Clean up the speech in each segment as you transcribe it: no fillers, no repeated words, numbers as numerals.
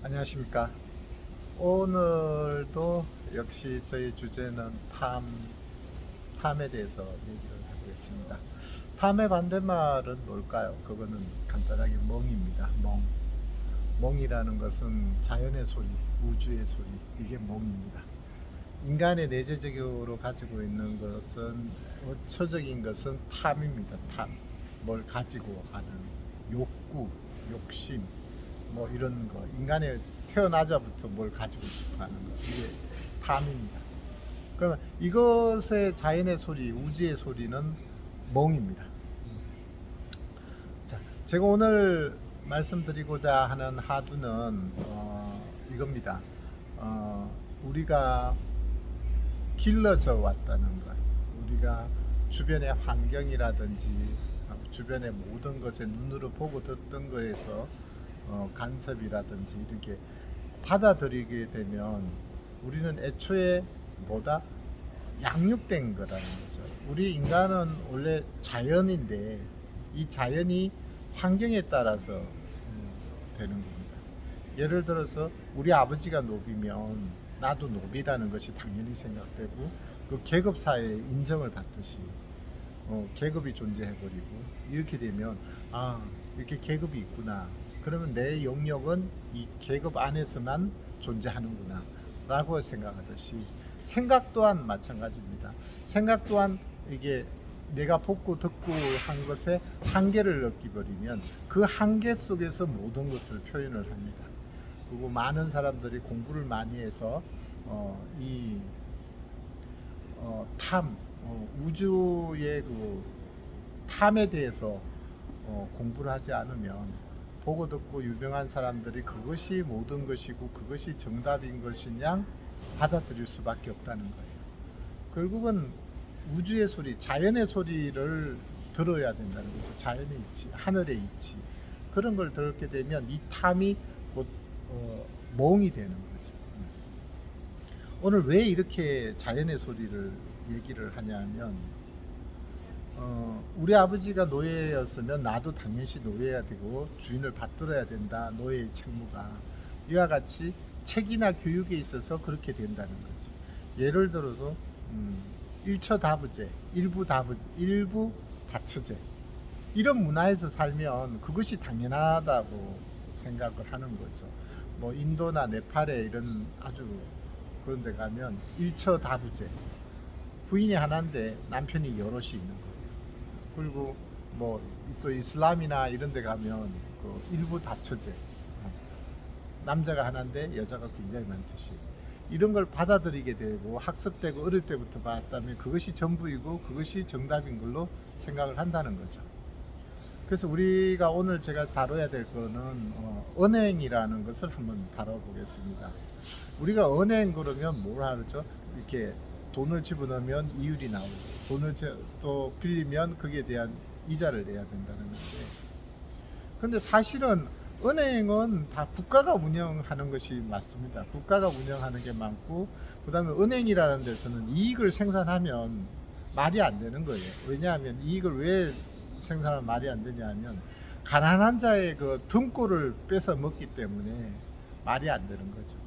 안녕하십니까. 오늘도 역시 저희 주제는 탐에 대해서 얘기를 해보겠습니다. 탐의 반대말은 뭘까요? 그거는 간단하게 멍입니다. 멍이라는 것은 자연의 소리, 우주의 소리, 이게 멍입니다. 인간의 내재적으로 가지고 있는 것은, 원초적인 것은 탐입니다. 탐. 뭘 가지고 하는 욕구, 욕심, 뭐 이런 거. 인간의 태어나자부터 뭘 가지고 싶어 하는 거. 이게 탐입니다. 그러면 이것의 자연의 소리, 우주의 소리는 멍입니다. 자, 제가 오늘 말씀드리고자 하는 하두는 이겁니다. 우리가 길러져 왔다는 것, 우리가 주변의 환경이라든지 주변의 모든 것에 눈으로 보고 듣던 거에서 간섭이라든지 이렇게 받아들이게 되면 우리는 애초에 뭐다? 양육된 거라는 거죠. 우리 인간은 원래 자연인데 이 자연이 환경에 따라서 되는 겁니다. 예를 들어서 우리 아버지가 노비면 나도 노비라는 것이 당연히 생각되고, 그 계급 사회에 인정을 받듯이 계급이 존재해버리고, 이렇게 되면 이렇게 계급이 있구나, 그러면 내 영역은 이 계급 안에서만 존재하는구나 라고 생각하듯이, 생각 또한 마찬가지입니다. 생각 또한 이게 내가 보고 듣고 한 것에 한계를 느끼버리면 그 한계 속에서 모든 것을 표현을 합니다. 그리고 많은 사람들이 공부를 많이 해서 이 우주의 그 탐에 대해서 공부를 하지 않으면, 보고 듣고 유명한 사람들이 그것이 모든 것이고 그것이 정답인 것이냐 받아들일 수밖에 없다는 거예요. 결국은 우주의 소리, 자연의 소리를 들어야 된다는 거죠. 자연의 이치, 하늘의 이치, 그런 걸 듣게 되면 이 탐이 곧 몽이 되는 거죠. 오늘 왜 이렇게 자연의 소리를 얘기를 하냐면, 우리 아버지가 노예였으면 나도 당연히 노예해야 되고 주인을 받들어야 된다. 노예의 책무가 이와 같이 책이나 교육에 있어서 그렇게 된다는 거죠. 예를 들어서 일처다부제, 일부 다처제, 이런 문화에서 살면 그것이 당연하다고 생각을 하는 거죠. 뭐 인도나 네팔에 이런 아주 그런 데 가면 일처다부제, 부인이 하나인데 남편이 여럿이 있는 거예요. 그리고 뭐 또 이슬람이나 이런 데 가면 그 일부 다처제, 남자가 하나인데 여자가 굉장히 많듯이, 이런 걸 받아들이게 되고 학습되고 어릴 때부터 봤다면 그것이 전부이고 그것이 정답인 걸로 생각을 한다는 거죠. 그래서 우리가 오늘 제가 다뤄야 될 거는 은행이라는 것을 한번 다뤄보겠습니다. 우리가 은행 그러면 뭘 하죠? 이렇게 돈을 집어넣으면 이율이 나오고, 돈을 또 빌리면 거기에 대한 이자를 내야 된다는 건데, 근데 사실은 은행은 다 국가가 운영하는 것이 맞습니다. 국가가 운영하는 게 많고, 그 다음에 은행이라는 데서는 이익을 생산하면 말이 안 되는 거예요. 왜냐하면 이익을 왜 생산하면 말이 안 되냐 하면, 가난한 자의 그 등골을 뺏어 먹기 때문에 말이 안 되는 거죠.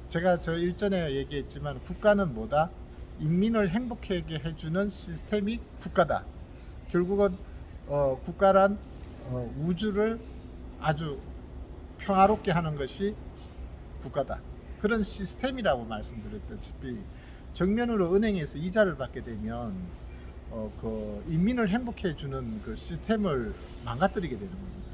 제가 저 일전에 얘기했지만, 국가는 뭐다? 인민을 행복하게 해주는 시스템이 국가다. 결국은 국가란 우주를 아주 평화롭게 하는 것이 국가다. 그런 시스템이라고 말씀드렸다시피, 정면으로 은행에서 이자를 받게 되면 그 인민을 행복해 주는 그 시스템을 망가뜨리게 되는 겁니다.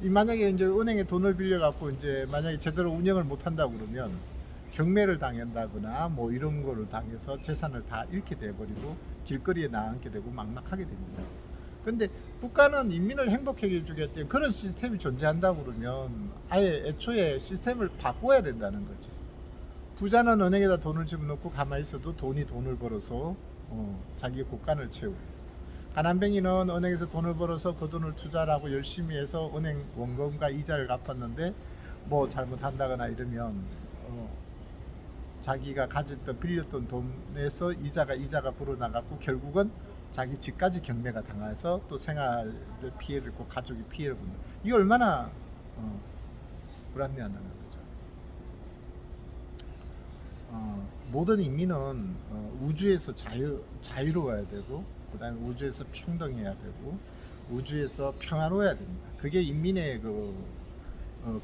만약에 이제 은행에 돈을 빌려 갖고 이제 만약에 제대로 운영을 못 한다 그러면 경매를 당한다거나 뭐 이런 거를 당해서 재산을 다 잃게 돼 버리고 길거리에 나앉게 되고 막막하게 됩니다. 근데 국가는 인민을 행복하게 해주겠다는 그런 시스템이 존재한다 그러면 아예 애초에 시스템을 바꿔야 된다는 거죠. 부자는 은행에다 돈을 집어넣고 가만히 있어도 돈을 벌어서 자기 곳간을 채우고, 가난뱅이는 은행에서 돈을 벌어서 그 돈을 투자를 하고 열심히 해서 은행 원금과 이자를 갚았는데 뭐 잘못한다거나 이러면 자기가 가졌던 빌렸던 돈에서 이자가 불어나갔고, 결국은 자기 집까지 경매가 당해서 또 생활을 피해를 입고 가족이 피해를 보는, 이게 얼마나 불합리하다는 거죠. 모든 인민은 우주에서 자유로워야 되고, 그다음에 우주에서 평등해야 되고, 우주에서 평화로워야 됩니다. 그게 인민의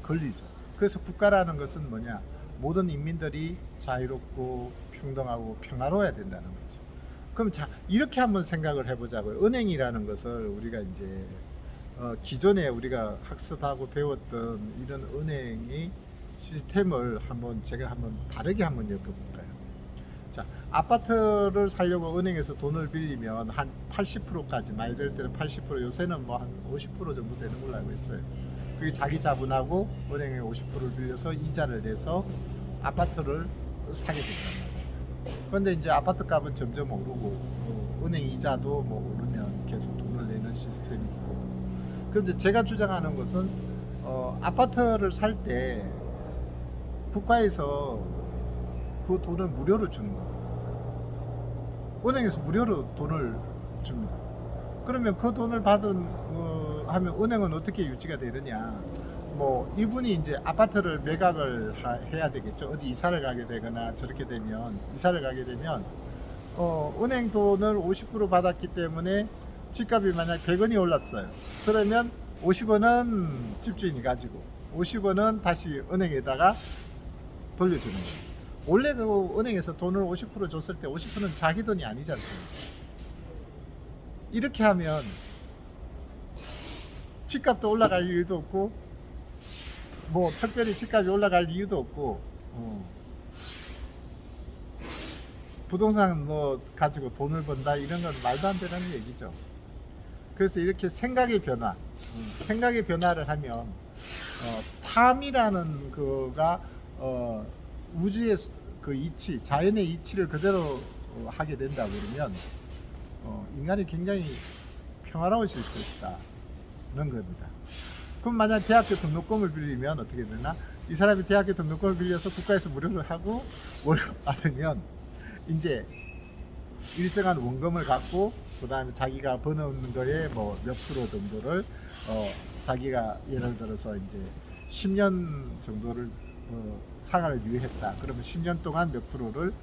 권리죠. 그래서 국가라는 것은 뭐냐? 모든 인민들이 자유롭고 평등하고 평화로워야 된다는 거죠. 그럼 자, 이렇게 한번 생각을 해보자고요. 은행이라는 것을 우리가 이제 기존에 우리가 학습하고 배웠던 이런 은행의 시스템을 제가 한번 다르게 한번 엮어볼까요? 자, 아파트를 사려고 은행에서 돈을 빌리면 한 80%까지, 많이 될 때는 80%, 요새는 뭐 한 50% 정도 되는 걸로 알고 있어요. 그게 자기 자본하고 은행에 50%를 빌려서 이자를 내서 아파트를 사게 된단 말이에요. 그런데 이제 아파트 값은 점점 오르고, 은행 이자도 뭐 오르면 계속 돈을 내는 시스템이 있고. 그런데 제가 주장하는 것은 아파트를 살 때 국가에서 그 돈을 무료로 주는 거예요. 은행에서 무료로 돈을 줍니다. 그러면 그 돈을 받은 하면 은행은 어떻게 유지가 되느냐? 뭐 이분이 이제 아파트를 매각을 해야 되겠죠. 어디 이사를 가게 되거나 저렇게 되면 은행 돈을 50% 받았기 때문에 집값이 만약 100원이 올랐어요. 그러면 50원은 집주인이 가지고 50원은 다시 은행에다가 돌려주는 거예요. 원래 그 은행에서 돈을 50% 줬을 때 50%는 자기 돈이 아니지 않습니까? 이렇게 하면 집값도 올라갈 이유도 없고, 뭐 특별히 집값이 올라갈 이유도 없고, 부동산 뭐 가지고 돈을 번다 이런 건 말도 안 되는 얘기죠. 그래서 이렇게 생각의 변화를 하면 탐이라는 거가 우주의 그 이치, 자연의 이치를 그대로 하게 된다 그러면 인간이 굉장히 평화로워질 것이다 는 겁니다. 그럼 만약 대학교 등록금을 빌리면 어떻게 되나? 이 사람이 대학교 등록금을 빌려서 국가에서 무료로 하고 월급 받으면 이제 일정한 원금을 갖고, 그 다음에 자기가 버는 거에 뭐 몇 프로 정도를 자기가 예를 들어서 이제 10년 정도를 상환을 유예했다. 그러면 10년 동안 몇 프로를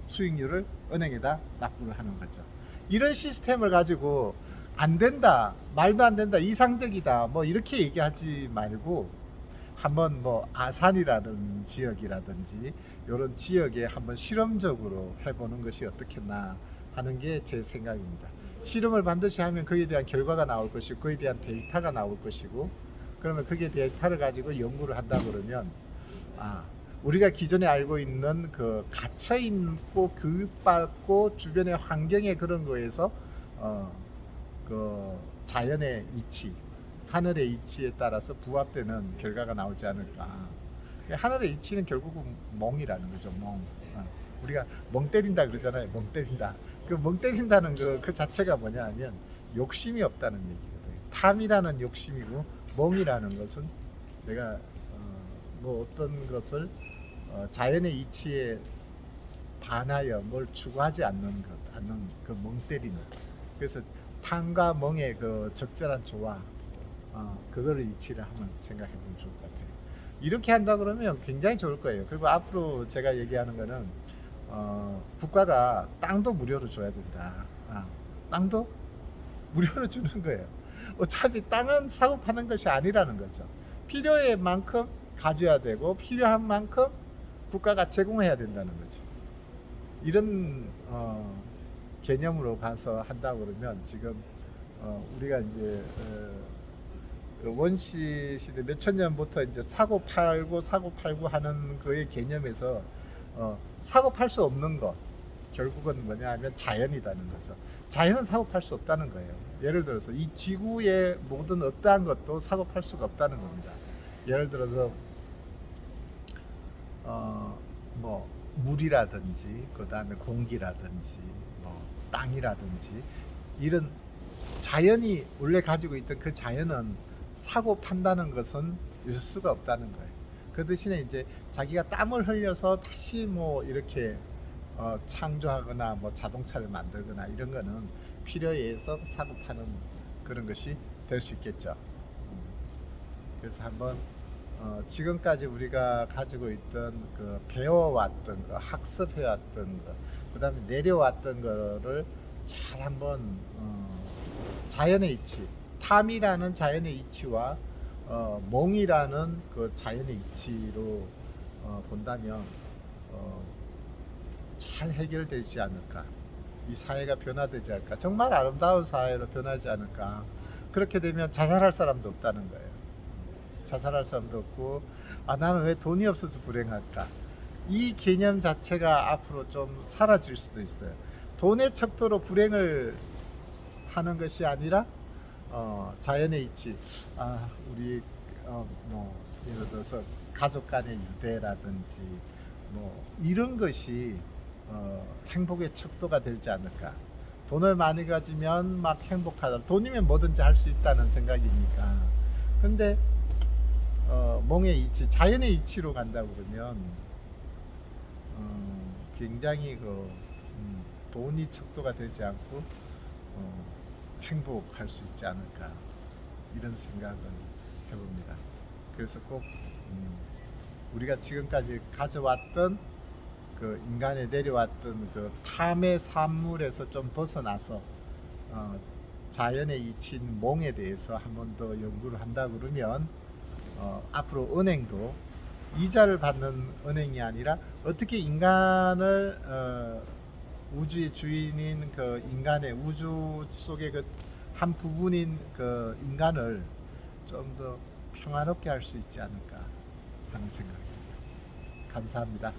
수익률을 은행에다 납부를 하는 거죠. 이런 시스템을 가지고 안 된다, 말도 안 된다, 이상적이다, 뭐 이렇게 얘기하지 말고 한번 뭐 아산이라는 지역이라든지 이런 지역에 한번 실험적으로 해보는 것이 어떻겠나 하는 게 제 생각입니다. 실험을 반드시 하면 그에 대한 결과가 나올 것이고, 그에 대한 데이터가 나올 것이고, 그러면 그게 데이터를 가지고 연구를 한다 그러면 우리가 기존에 알고 있는 그 갇혀 있고 교육받고 주변의 환경의 그런 거에서 그 자연의 이치, 하늘의 이치에 따라서 부합되는 결과가 나오지 않을까. 하늘의 이치는 결국은 멍이라는 거죠. 멍. 우리가 멍 때린다 그러잖아요. 멍 때린다. 그 멍 때린다는 그 자체가 뭐냐 하면 욕심이 없다는 얘기거든요. 탐이라는 욕심이고, 멍이라는 것은 내가 뭐 어떤 것을 자연의 이치에 반하여 뭘 추구하지 않는 그 멍 때리는. 그래서 탐과 멍의 그 적절한 조화, 그거를 이치를 한번 생각해 보면 좋을 것 같아요. 이렇게 한다 그러면 굉장히 좋을 거예요. 그리고 앞으로 제가 얘기하는 거는 국가가 땅도 무료로 줘야 된다. 땅도 무료로 주는 거예요. 어차피 땅은 사고 파는 것이 아니라는 거죠. 필요한 만큼 가져야 되고, 필요한 만큼 국가가 제공해야 된다는 거죠. 이런 개념으로 가서 한다 그러면 지금 우리가 이제 그 원시 시대 몇천 년부터 이제 사고 팔고 하는 거의 개념에서 사고 팔 수 없는 것, 결국은 뭐냐 하면 자연이라는 거죠. 자연은 사고 팔 수 없다는 거예요. 예를 들어서 이 지구의 모든 어떠한 것도 사고 팔 수가 없다는 겁니다. 예를 들어서 뭐 물이라든지, 그 다음에 공기라든지, 뭐 땅이라든지, 이런 자연이 원래 가지고 있던 그 자연은 사고 판다는 것은 있을 수가 없다는 거예요. 그 대신에 이제 자기가 땀을 흘려서 다시 뭐 이렇게 창조하거나 뭐 자동차를 만들거나 이런 거는 필요에 의해서 사고 파는 그런 것이 될 수 있겠죠. 그래서 한번 지금까지 우리가 가지고 있던 그 배워왔던 거, 학습해왔던 거, 그다음에 내려왔던 거를 잘 한번 자연의 이치, 탐이라는 자연의 이치와 몽이라는 그 자연의 이치로 본다면 잘 해결되지 않을까. 이 사회가 변화되지 않을까. 정말 아름다운 사회로 변하지 않을까. 그렇게 되면 자살할 사람도 없다는 거예요. 자살할 사람도 없고, 아, 나는 왜 돈이 없어서 불행할까? 이 개념 자체가 앞으로 좀 사라질 수도 있어요. 돈의 척도로 불행을 하는 것이 아니라 자연의 이치, 아, 우리 뭐 예를 들어서 가족 간의 유대라든지 뭐 이런 것이 행복의 척도가 되지 않을까. 돈을 많이 가지면 막 행복하다. 돈이면 뭐든지 할 수 있다는 생각이니까. 근데 몽의 이치, 자연의 이치로 간다고 그러면 굉장히 돈이 척도가 되지 않고 행복할 수 있지 않을까, 이런 생각을 해봅니다. 그래서 꼭 우리가 지금까지 가져왔던 그 인간에 내려왔던 그 탐의 산물에서 좀 벗어나서 자연의 이치인 몽에 대해서 한 번 더 연구를 한다 그러면 앞으로 은행도 이자를 받는 은행이 아니라 어떻게 인간을 우주의 주인인 그 인간의 우주 속의 그 한 부분인 그 인간을 좀 더 평화롭게 할 수 있지 않을까 하는 생각입니다. 감사합니다.